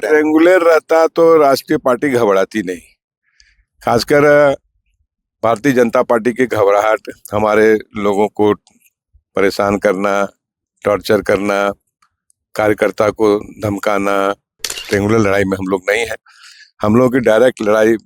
है? ट्रायंगुलर रहता तो राष्ट्रीय पार्टी घबराती नहीं। खासकर भारतीय जनता पार्टी की घबराहट हमारे लोगों को परेशान करना, टॉर्चर करना, कार्यकर्ता को धमकाना, ट्रायंगुलर लड़ाई में हम लोग नहीं है। हम लोगों की डायरेक्ट लड़ाई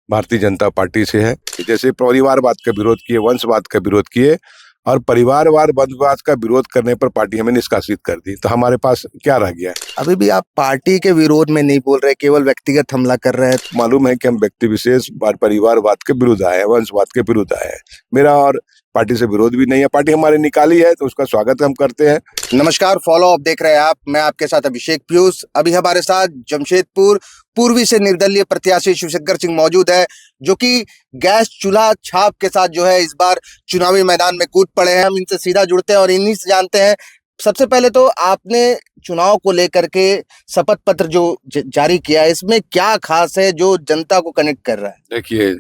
भारतीय जनता पार्टी से है। जैसे परिवारवाद का विरोध किए, वंशवाद का विरोध किए और परिवारवाद वंशवाद का विरोध करने पर पार्टी हमें निष्कासित कर दी, तो हमारे पास क्या रह गया? अभी भी आप पार्टी के विरोध में नहीं बोल रहे, केवल व्यक्तिगत हमला कर रहे हैं। मालूम है कि हम व्यक्ति विशेष परिवारवाद के विरुद्ध आए हैं, वंशवाद के विरुद्ध आए हैं। मेरा और पार्टी से विरोध भी नहीं है। पार्टी हमारी निकाली है तो उसका स्वागत हम करते हैं। नमस्कार, फॉलो अप देख रहे हैं आप। मैं आपके साथ अभिषेक पीयूष। अभी हमारे साथ जमशेदपुर पूर्वी से निर्दलीय प्रत्याशी शिवशंकर सिंह मौजूद है, जो कि गैस चूल्हा छाप के साथ जो है इस बार चुनावी मैदान में कूद पड़े हैं। हम इनसे सीधा जुड़ते हैं और इन्हीं से जानते हैं। सबसे पहले तो आपने चुनाव को लेकर के शपथ पत्र जो जारी किया है, इसमें क्या खास है जो जनता को कनेक्ट कर रहा है? देखिए,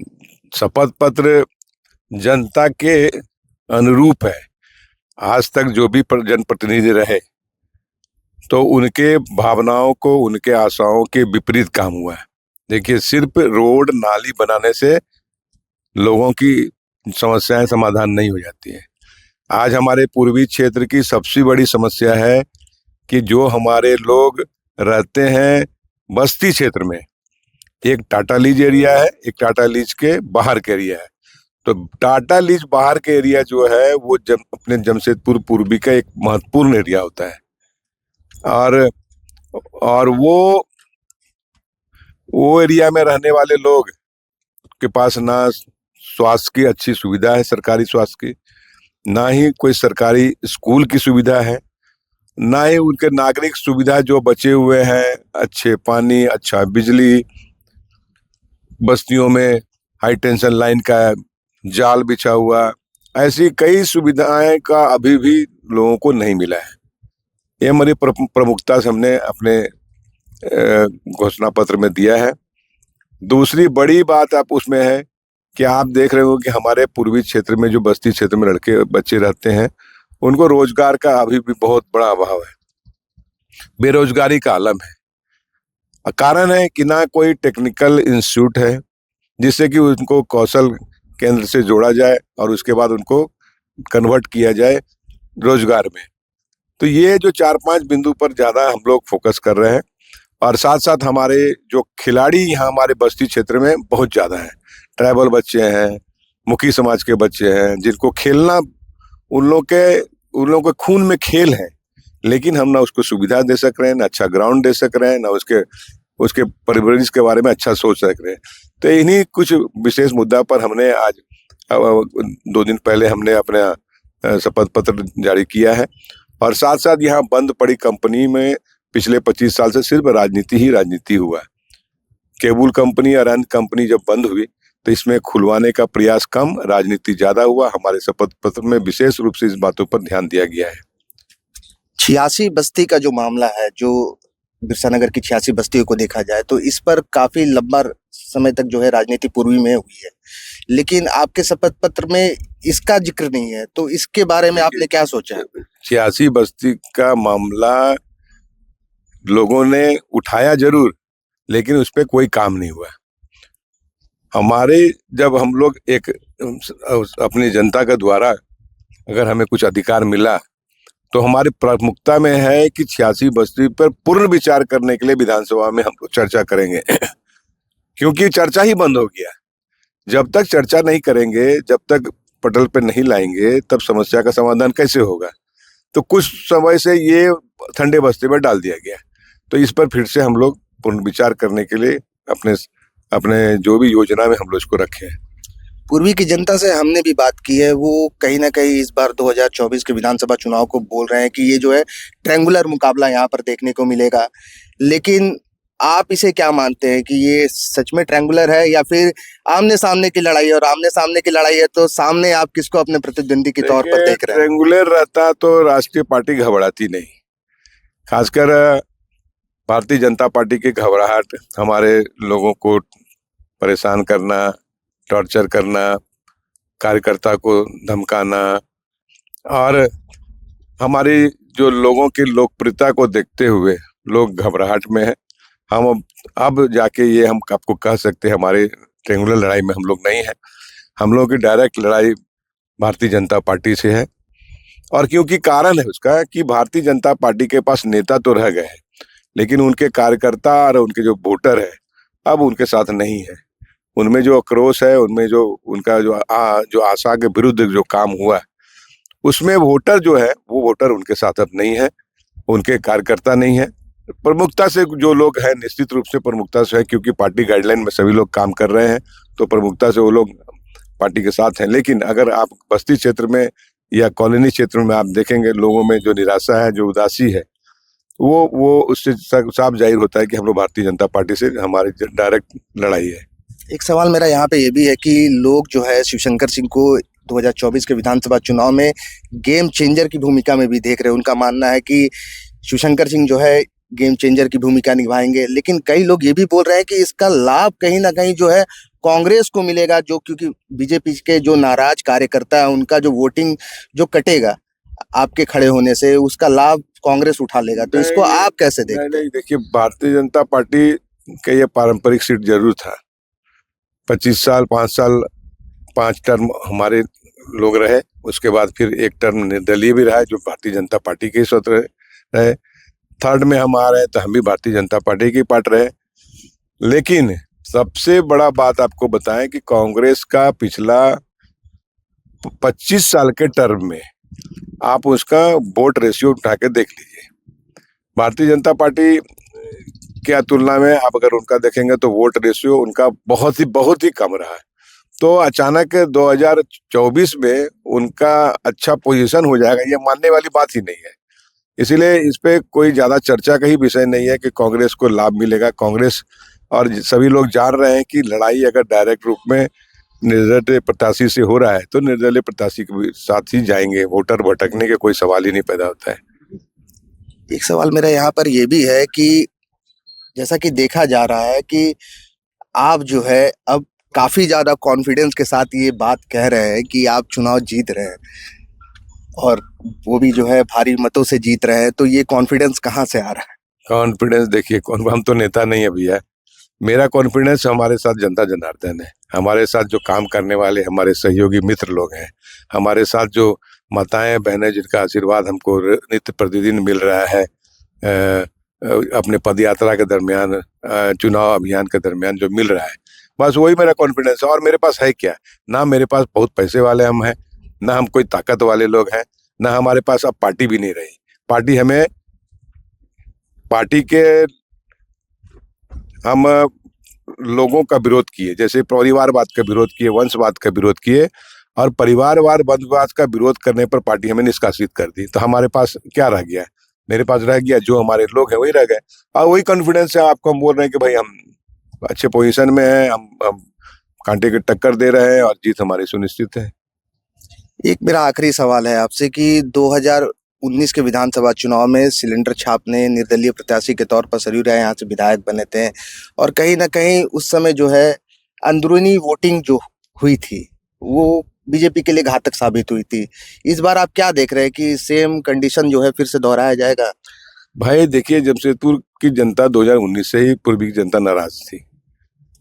शपथ पत्र जनता के अनुरूप है। आज तक जो भी जनप्रतिनिधि रहे तो उनके भावनाओं को, उनके आशाओं के विपरीत काम हुआ है। देखिए, सिर्फ रोड नाली बनाने से लोगों की समस्याएं समाधान नहीं हो जाती है। आज हमारे पूर्वी क्षेत्र की सबसे बड़ी समस्या है कि जो हमारे लोग रहते हैं बस्ती क्षेत्र में, एक टाटा लीज एरिया है, एक टाटा लीज के बाहर के एरिया है। तो टाटा लीज बाहर के एरिया जो है वो अपने जमशेदपुर पूर्वी का एक महत्वपूर्ण एरिया होता है और वो एरिया में रहने वाले लोग के पास ना स्वास्थ्य की अच्छी सुविधा है, सरकारी स्वास्थ्य की, ना ही कोई सरकारी स्कूल की सुविधा है, ना ही उनके नागरिक सुविधा जो बचे हुए हैं, अच्छे पानी, अच्छा बिजली, बस्तियों में हाई टेंशन लाइन का जाल बिछा हुआ, ऐसी कई सुविधाएं का अभी भी लोगों को नहीं मिला है। ये हमारी प्रमुखता से हमने अपने घोषणा पत्र में दिया है। दूसरी बड़ी बात आप उसमें है कि आप देख रहे हो कि हमारे पूर्वी क्षेत्र में जो बस्ती क्षेत्र में लड़के बच्चे रहते हैं, उनको रोजगार का अभी भी बहुत बड़ा अभाव है, बेरोजगारी का आलम है। कारण है कि ना कोई टेक्निकल इंस्टीट्यूट है जिससे कि उनको कौशल केंद्र से जोड़ा जाए और उसके बाद उनको कन्वर्ट किया जाए रोजगार में। तो ये जो 4-5 बिंदु पर ज्यादा हम लोग फोकस कर रहे हैं और साथ साथ हमारे जो खिलाड़ी यहाँ हमारे बस्ती क्षेत्र में बहुत ज्यादा हैं। ट्राइबल बच्चे हैं, मुखी समाज के बच्चे हैं, जिनको खेलना, उन लोगों के खून में खेल है, लेकिन हम ना उसको सुविधा दे सक रहे हैं, ना अच्छा ग्राउंड दे सक रहे हैं, ना उसके परवरिश के बारे में अच्छा सोच सक रहे हैं। तो इन्हीं कुछ विशेष मुद्दा पर हमने आज 2 दिन पहले हमने अपना शपथ पत्र जारी किया है और साथ साथ यहाँ बंद पड़ी कंपनी में पिछले 25 साल से सिर्फ राजनीति हुआ है। केबल कंपनी और अन्य कंपनी जब बंद हुई तो इसमें खुलवाने का प्रयास कम, राजनीति ज्यादा हुआ। हमारे शपथ पत्र में विशेष रूप से इस बातों पर ध्यान दिया गया है। 86 बस्ती का जो मामला है, जो बिरसा नगर की 86 बस्तियों को देखा जाए तो इस पर काफी लंबा समय तक जो है राजनीति पूर्वी में हुई है, लेकिन आपके शपथ पत्र में इसका जिक्र नहीं है, तो इसके बारे में आपने क्या सोचा है? 86 बस्ती का मामला लोगों ने उठाया जरूर, लेकिन उस पर कोई काम नहीं हुआ। जब हम लोग एक अपनी जनता के द्वारा अगर हमें कुछ अधिकार मिला तो हमारी प्राथमिकता में है कि 86 बस्ती पर पूर्ण विचार करने के लिए विधानसभा में हम लोग चर्चा करेंगे क्योंकि चर्चा ही बंद हो गया। जब तक चर्चा नहीं करेंगे, जब तक पटल पे नहीं लाएंगे, तब समस्या का समाधान कैसे होगा? तो कुछ समय से ये ठंडे बस्ते में डाल दिया गया, तो इस पर फिर से हम लोग पूर्ण विचार करने के लिए अपने जो भी योजना में हम लोग इसको रखे हैं। पूर्वी की जनता से हमने भी बात की है, वो कहीं ना कहीं इस बार 2024 के विधानसभा चुनाव को बोल रहे हैं कि ये जो है ट्रायंगुलर मुकाबला यहाँ पर देखने को मिलेगा, लेकिन आप इसे क्या मानते हैं कि ये सच में ट्रायंगुलर है या फिर आमने सामने की लड़ाई? और आमने सामने की लड़ाई है तो सामने आप किसको अपने प्रतिद्वंदी के तौर पर देख रहे हैं? ट्रायंगुलर रहता तो राष्ट्रीय पार्टी घबराती नहीं। खासकर भारतीय जनता पार्टी की घबराहट हमारे लोगों को परेशान करना, टॉर्चर करना, कार्यकर्ता को धमकाना और हमारी जो लोगों की लोकप्रियता को देखते हुए लोग घबराहट में है। हम अब जाके ये हम आपको कह सकते हैं हमारे ट्रायंगुलर लड़ाई में हम लोग नहीं है। हम लोगों की डायरेक्ट लड़ाई भारतीय जनता पार्टी से है। और क्योंकि कारण है उसका कि भारतीय जनता पार्टी के पास नेता तो रह गए हैं, लेकिन उनके कार्यकर्ता और उनके जो वोटर है अब उनके साथ नहीं है। उनमें जो आक्रोश है, उनमें जो उनका जो आशा के विरुद्ध जो काम हुआ है, उसमें वोटर जो है वो वोटर उनके साथ अब नहीं है, उनके कार्यकर्ता नहीं है। प्रमुखता से जो लोग हैं निश्चित रूप से प्रमुखता से है, क्योंकि पार्टी गाइडलाइन में सभी लोग काम कर रहे हैं, तो प्रमुखता से वो लोग पार्टी के साथ हैं। लेकिन अगर आप बस्ती क्षेत्र में या कॉलोनी क्षेत्र में आप देखेंगे, लोगों में जो निराशा है, जो उदासी है, वो उससे साफ जाहिर होता है कि हम लोग भारतीय जनता पार्टी से हमारी डायरेक्ट लड़ाई है। एक सवाल मेरा यहाँ पे ये भी है कि लोग जो है शिवशंकर सिंह को 2024 के विधानसभा चुनाव में गेम चेंजर की भूमिका में भी देख रहे हैं। उनका मानना है कि शिवशंकर सिंह जो है गेम चेंजर की भूमिका निभाएंगे, लेकिन कई लोग ये भी बोल रहे हैं कि इसका लाभ कहीं ना कहीं जो है कांग्रेस को मिलेगा, जो क्योंकि बीजेपी के जो नाराज कार्यकर्ता है उनका जो वोटिंग जो कटेगा आपके खड़े होने से, उसका लाभ कांग्रेस उठा लेगा। तो इसको आप कैसे देखते हैं? नहीं, देखिए, भारतीय जनता पार्टी का ये पारंपरिक सीट जरूर था। 25 साल 5 साल 5 टर्म हमारे लोग रहे, उसके बाद फिर एक टर्म निर्दलीय भी रहा जो भारतीय जनता पार्टी के साथ रहे। थर्ड में हम आ रहे हैं तो हम भी भारतीय जनता पार्टी की पार्ट रहे। लेकिन सबसे बड़ा बात आपको बताएं कि कांग्रेस का पिछला 25 साल के टर्म में आप उसका वोट रेशियो उठा के देख लीजिए। भारतीय जनता पार्टी के तुलना में आप अगर उनका देखेंगे तो वोट रेशियो उनका बहुत ही कम रहा है। तो अचानक 2024 में उनका अच्छा पोजीशन हो जाएगा, ये मानने वाली बात ही नहीं है। इसीलिए इस पे कोई ज्यादा चर्चा का ही विषय नहीं है कि कांग्रेस को लाभ मिलेगा। कांग्रेस और सभी लोग जान रहे हैं कि लड़ाई अगर डायरेक्ट रूप में निर्दलीय प्रत्याशी से हो रहा है तो निर्दलीय प्रत्याशी के साथ ही जाएंगे, वोटर भटकने के कोई सवाल ही नहीं पैदा होता है। एक सवाल मेरा यहाँ पर ये भी है कि जैसा कि देखा जा रहा है कि आप जो है अब काफी ज्यादा कॉन्फिडेंस के साथ ये बात कह रहे हैं कि आप चुनाव जीत रहे हैं, और वो भी जो है भारी मतों से जीत रहे हैं। तो ये कॉन्फिडेंस कहाँ से आ रहा है? कॉन्फिडेंस देखिए, हम तो नेता नहीं है भैया। मेरा कॉन्फिडेंस हमारे साथ जनता जनार्दन है, हमारे साथ जो काम करने वाले हमारे सहयोगी मित्र लोग हैं, हमारे साथ जो माताएं बहनें जिनका आशीर्वाद हमको नित्य प्रतिदिन मिल रहा है, अपने पद यात्रा के दरमियान, चुनाव अभियान के दरमियान जो मिल रहा है, बस वही मेरा कॉन्फिडेंस है। और मेरे पास है क्या? ना मेरे पास बहुत पैसे वाले हम हैं, ना हम कोई ताकत वाले लोग हैं, ना हमारे पास अब पार्टी भी नहीं रही। पार्टी के हम लोगों का विरोध किए, जैसे परिवारवाद का विरोध किए, वंशवाद का विरोध किए, और परिवारवाद वंशवाद का विरोध करने पर पार्टी हमें निष्कासित कर दी। तो हमारे पास क्या रह गया? मेरे पास रह गया जो हमारे लोग हैं वही रह गए। और वही कॉन्फिडेंस है आपको हम बोल रहे हैं कि भाई हम अच्छे पोजीशन में हैं, हम कांटे की टक्कर दे रहे हैं और जीत हमारी सुनिश्चित है। एक मेरा आखिरी सवाल है आपसे कि 2019 के विधानसभा चुनाव में सिलेंडर छाप ने निर्दलीय प्रत्याशी के तौर पर सरयू राय यहाँ से विधायक बने थे, और कहीं ना कहीं उस समय जो है अंदरूनी वोटिंग जो हुई थी वो बीजेपी के लिए घातक साबित हुई थी। इस बार आप क्या देख रहे हैं कि सेम कंडीशन जो है फिर से दोहराया जाएगा? भाई देखिए, जमशेदपुर की जनता 2019 से ही पूर्वी की जनता नाराज थी,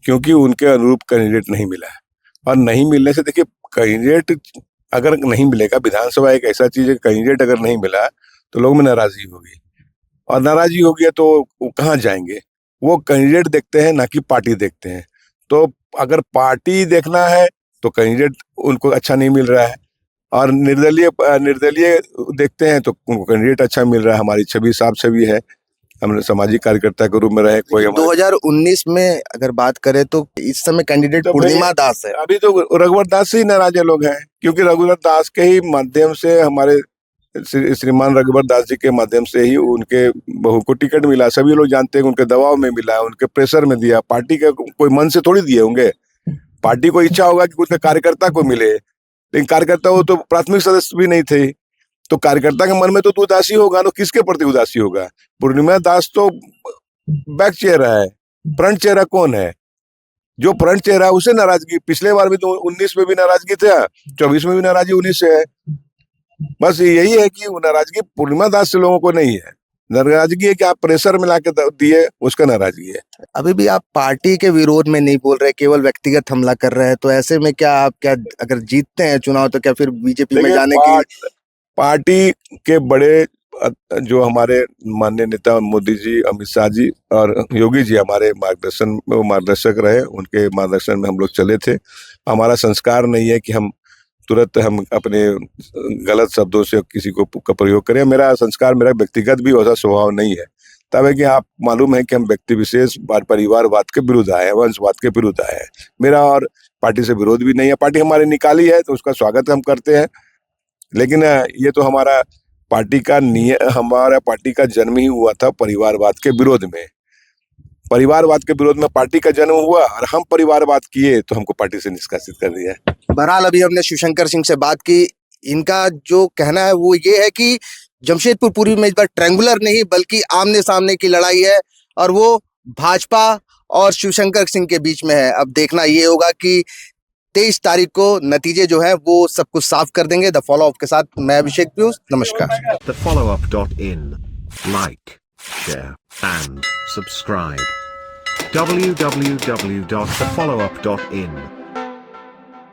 क्योंकि उनके अनुरूप कैंडिडेट नहीं मिला है। और नहीं मिलने से देखिए, कैंडिडेट अगर नहीं मिलेगा, विधानसभा एक ऐसा चीज है, कैंडिडेट अगर नहीं मिला तो लोगों में नाराजगी होगी, और नाराजगी होगी तो वो कहाँ जाएंगे? वो कैंडिडेट देखते हैं, ना कि पार्टी देखते हैं। तो अगर पार्टी देखना है तो कैंडिडेट उनको अच्छा नहीं मिल रहा है, और निर्दलीय निर्दलीय देखते हैं तो उनको कैंडिडेट अच्छा मिल रहा है। हमारी छवि साफ छवि है, हम सामाजिक कार्यकर्ता के रूप में रहे। कोई 2019 में अगर बात करें तो इस समय कैंडिडेट तो पूर्णिमा दास है। अभी तो रघुवर दास से ही नाराज लोग हैं, क्योंकि रघुवर दास के ही माध्यम से, हमारे श्रीमान रघुवर दास जी के माध्यम से ही उनके बहू को टिकट मिला। सभी लोग जानते हैं, उनके दबाव में मिला, उनके प्रेशर में दिया। पार्टी के कोई मन से थोड़ी दिए होंगे। पार्टी को इच्छा होगा कि उसके कार्यकर्ता को मिले, लेकिन कार्यकर्ता वो तो प्राथमिक सदस्य भी नहीं थे, तो कार्यकर्ता के मन में तो उदासी होगा ना। किसके प्रति उदासी होगा? पूर्णिमा दास तो बैक चेहरा है, फ्रंट चेहरा कौन है? जो फ्रंट चेहरा उसे नाराजगी, पिछले बार भी तो 19 में भी नाराजगी था, 24 में भी नाराजगी 19 से है। बस यही है कि वो नाराजगी पूर्णिमा दास से लोगों को नहीं है। नाराजगी है कि आप प्रेशर में लाके दिए, उसका नाराजगी है। अभी भी आप पार्टी के विरोध में नहीं बोल रहे, केवल व्यक्तिगत हमला कर रहे हैं, तो ऐसे में क्या आप क्या अगर जीतते हैं चुनाव तो क्या फिर बीजेपी में देखिए, जाने की पार्टी के बड़े जो हमारे माननीय नेता मोदी जी, अमित शाह जी और योगी जी हमारे मार्गदर्शक रहे, उनके मार्गदर्शन में हम लोग चले थे। हमारा संस्कार नहीं है कि हम तुरंत हम अपने गलत शब्दों से किसी को का प्रयोग करें। मेरा संस्कार, मेरा व्यक्तिगत भी वैसा स्वभाव नहीं है। तब है कि आप मालूम है कि हम व्यक्ति विशेष परिवारवाद के विरुद्ध आए हैं, वंशवाद के विरुद्ध आए हैं। मेरा और पार्टी से विरोध भी नहीं है। पार्टी हमारी निकाली है तो उसका स्वागत हम करते हैं, लेकिन ये तो हमारा पार्टी का जन्म ही हुआ था परिवारवाद के विरोध में। परिवारवाद के विरोध में पार्टी का जन्म हुआ और हम परिवारवाद किए तो हमको पार्टी से निष्कासित कर दिया। बहरहाल अभी हमने शिवशंकर सिंह से बात की, इनका जो कहना है वो ये है कि जमशेदपुर पूर्वी में इस बार ट्रायंगुलर नहीं बल्कि आमने सामने की लड़ाई है और वो भाजपा और शिवशंकर सिंह के बीच में है। अब देखना ये होगा कि 23 तारीख को नतीजे जो हैं वो सब कुछ साफ कर देंगे। द फॉलो अप के साथ मैं अभिषेक पीयूष, नमस्कार। thefollowup.in. Like, share, and subscribe. www.thefollowup.in